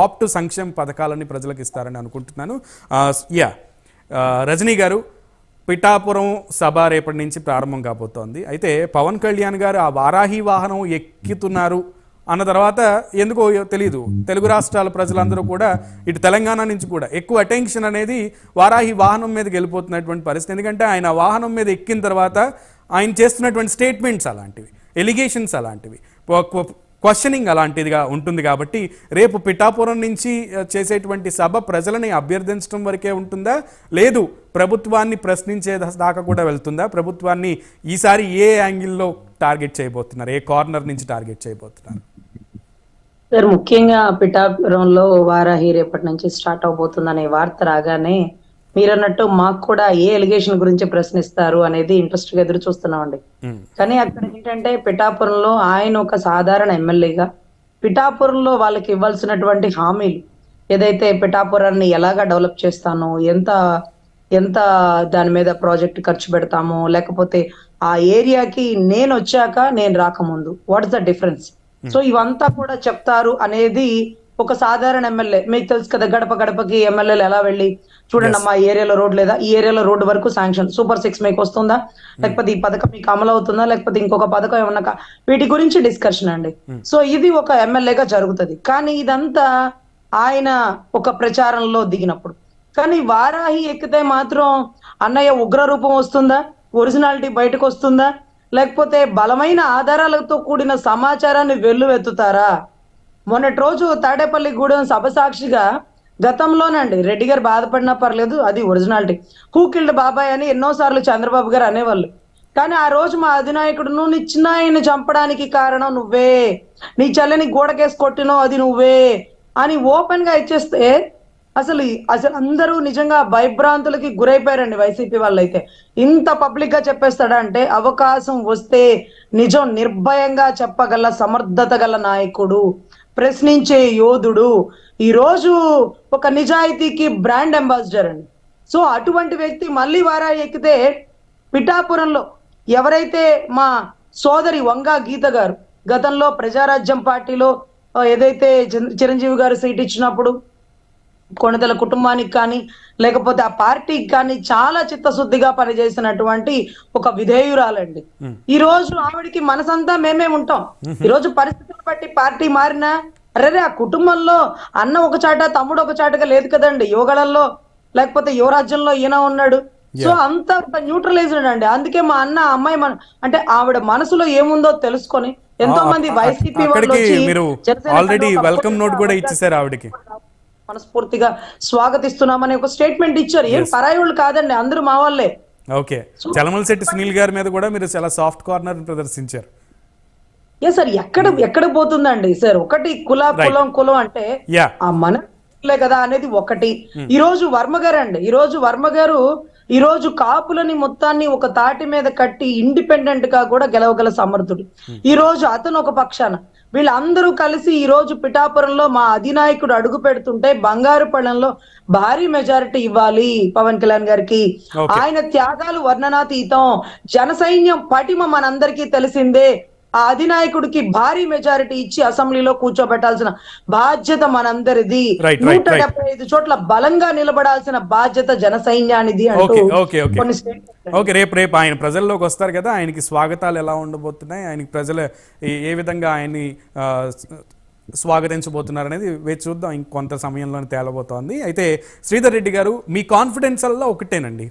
Opt సంక్షేమ పథకాలని ప్రజలకు ఇస్తారని అనుకుంటున్నాను. యా రజనీ గారు, పిఠాపురం సభ రేపటి నుంచి ప్రారంభం కాబోతోంది. అయితే పవన్ కళ్యాణ్ గారు ఆ వారాహి వాహనం ఎక్కుతున్నారు అన్న తర్వాత ఎందుకో తెలియదు, తెలుగు రాష్ట్రాల ప్రజలందరూ కూడా ఇటు తెలంగాణ నుంచి కూడా ఎక్కువ అటెన్షన్ అనేది వారాహి వాహనం మీదకి వెళ్ళిపోతున్నటువంటి పరిస్థితి. ఎందుకంటే ఆయన వాహనం మీద ఎక్కిన తర్వాత ఆయన చేస్తున్నటువంటి స్టేట్మెంట్స్ అలాంటివి, ఎలిగేషన్స్ అలాంటివి, క్వశ్చనింగ్ అలాంటిదిగా ఉంటుంది. కాబట్టి రేపు పిఠాపురం నుంచి చేసేటువంటి సభ ప్రజలని అభ్యర్థించడం వరకే ఉంటుందా, లేదు ప్రభుత్వాన్ని ప్రశ్నించే దాకా కూడా వెళ్తుందా? ప్రభుత్వాన్ని ఈసారి ఏ యాంగిల్లో టార్గెట్ చేయబోతున్నారు, ఏ కార్నర్ నుంచి టార్గెట్ చేయబోతున్నారు? సార్, ముఖ్యంగా పిఠాపురంలో వారాహి రేపటి నుంచి స్టార్ట్ అవబోతుందనే వార్త రాగానే మీరన్నట్టు మాకు కూడా ఏ ఎలిగేషన్ గురించి ప్రశ్నిస్తారు అనేది ఇంట్రెస్ట్ గా ఎదురు చూస్తున్నామండి. కానీ అక్కడ ఏంటంటే పిఠాపురంలో ఆయన ఒక సాధారణ ఎమ్మెల్యేగా పిఠాపురంలో వాళ్ళకి ఇవ్వాల్సినటువంటి హామీలు ఏదైతే పిఠాపురాన్ని ఎలాగా డెవలప్ చేస్తానో, ఎంత ఎంత దాని మీద ప్రాజెక్ట్ ఖర్చు పెడతామో, లేకపోతే ఆ ఏరియాకి నేను వచ్చాక నేను రాకముందు what is the difference, so ఇవంతా కూడా చెప్తారు అనేది ఒక సాధారణ ఎమ్మెల్యే. మీకు తెలుసు కదా, గడప గడపకి ఎమ్మెల్యేలు ఎలా వెళ్ళి చూడండి అమ్మా ఈ ఏరియాలో రోడ్ లేదా, ఈ ఏరియాలో రోడ్డు వరకు శాంక్షన్, సూపర్ 6 మీకు వస్తుందా, లేకపోతే ఈ పథకం మీకు అమలు అవుతుందా, లేకపోతే ఇంకొక పథకం ఏమన్నా, వీటి గురించి డిస్కషన్ అండి. సో ఇది ఒక ఎమ్మెల్యేగా జరుగుతుంది. కానీ ఇదంతా ఆయన ఒక ప్రచారంలో దిగినప్పుడు. కానీ వారాహి ఎక్కితే మాత్రం అన్నయ్య ఉగ్ర రూపం వస్తుందా, ఒరిజినాలిటీ బయటకు వస్తుందా, లేకపోతే బలమైన ఆధారాలతో కూడిన సమాచారాన్ని వెల్లువెత్తుతారా? మొన్నటి రోజు తాడేపల్లిగూడెం సభ సాక్షిగా గతంలోనండి రెడ్డి గారు బాధపడినా పర్లేదు, అది ఒరిజినాలిటీ, హూ కిల్డ్ బాబాయ్ అని ఎన్నోసార్లు చంద్రబాబు గారు అనేవాళ్ళు. కానీ ఆ రోజు మా అధినాయకుడు, నువ్వు నీ చిన్నాయన్ని చంపడానికి కారణం నువ్వే, నీ చెల్లని గోడకేసి కొట్టినో అది నువ్వే అని ఓపెన్ గా ఇచ్చేస్తే అసలు అందరూ నిజంగా భయభ్రాంతులకి గురైపోయారండి. వైసీపీ వాళ్ళు అయితే ఇంత పబ్లిక్ గా చెప్పేస్తాడా అంటే, అవకాశం వస్తే నిజం నిర్భయంగా చెప్పగల సమర్థత గల నాయకుడు, ప్రశ్నించే యోధుడు, ఈ రోజు ఒక నిజాయితీకి బ్రాండ్ అంబాసిడర్ అండి. సో అటువంటి వ్యక్తి మళ్ళీ వారాహి ఎక్కితే పిఠాపురంలో ఎవరైతే మా సోదరి వంగా గీత గారు గతంలో ప్రజారాజ్యం పార్టీలో ఏదైతే చిరంజీవి గారు సీట్ ఇచ్చినప్పుడు కొణిదెల కుటుంబానికి కానీ లేకపోతే ఆ పార్టీకి కానీ చాలా చిత్తశుద్ధిగా పనిచేసినటువంటి ఒక విధేయురాలండి. ఈ రోజు ఆవిడికి మనసంతా మేమే ఉంటాం. ఈ రోజు పరిస్థితులు బట్టి పార్టీ మారినా అరే ఆ కుటుంబంలో అన్న ఒక చాట తమ్ముడు ఒక చాటగా లేదు కదండి, యువగళల్లో లేకపోతే యువరాజ్యంలో ఈయన ఉన్నాడు. సో అంత న్యూట్రలైజ్డ్ అండి. అందుకే మా అన్న అమ్మాయి అంటే ఆవిడ మనసులో ఏముందో తెలుసుకొని ఎంతో మంది వైసీపీ మనస్ఫూర్తిగా స్వాగతిస్తున్నామని ఒక స్టేట్మెంట్ ఇచ్చారు. ఏం పరాయోళ్ళు కాదండి, అందరూ మా వాళ్ళే. ఓకే, చలమలశెట్టి సునీల్ గారి మీద కూడా మీరు చాలా సాఫ్ట్ కార్నర్ ప్రదర్శించారు. ఏ సార్, ఎక్కడ పోతుందండి సార్, ఒకటి కులం అంటే ఆ మనలే కదా అనేది ఒకటి. ఈ రోజు వర్మ గారు అండి, ఈ రోజు కాపులని మొత్తాన్ని ఒక తాటి మీద కట్టి ఇండిపెండెంట్ గా కూడా గెలవగల సమర్థుడు. ఈ రోజు అతను ఒక పక్షాన, వీళ్ళందరూ కలిసి ఈ రోజు పిఠాపురంలో మా అధినాయకుడు అడుగు పెడుతుంటే బంగారుపళ్ళంలో భారీ మెజారిటీ ఇవ్వాలి పవన్ కళ్యాణ్ గారికి. ఆయన త్యాగాలు వర్ణనాతీతం, జన సైన్యం పటిమ మనందరికీ తెలిసిందే. ఆ అధినాయకుడికి భారీ మెజారిటీ ఇచ్చి అసెంబ్లీలో కూర్చోబెట్టాల్సిన బాధ్యత మనందరిది. 175 చోట్ల బలంగా నిలబడాల్సిన బాధ్యత జన సైన్యానిది అంటూ రేపు ఆయన ప్రజల్లోకి వస్తారు కదా, ఆయనకి స్వాగతాలు ఎలా ఉండబోతున్నాయి, ఆయనకి ప్రజలు ఏ విధంగా ఆయన్ని స్వాగతించబోతున్నారు అనేది వేచి చూద్దాం. ఇంకొంత సమయంలో తేలబోతోంది. అయితే శ్రీధర్ రెడ్డి గారు, మీ కాన్ఫిడెన్స్ అలా ఒకటేనండి.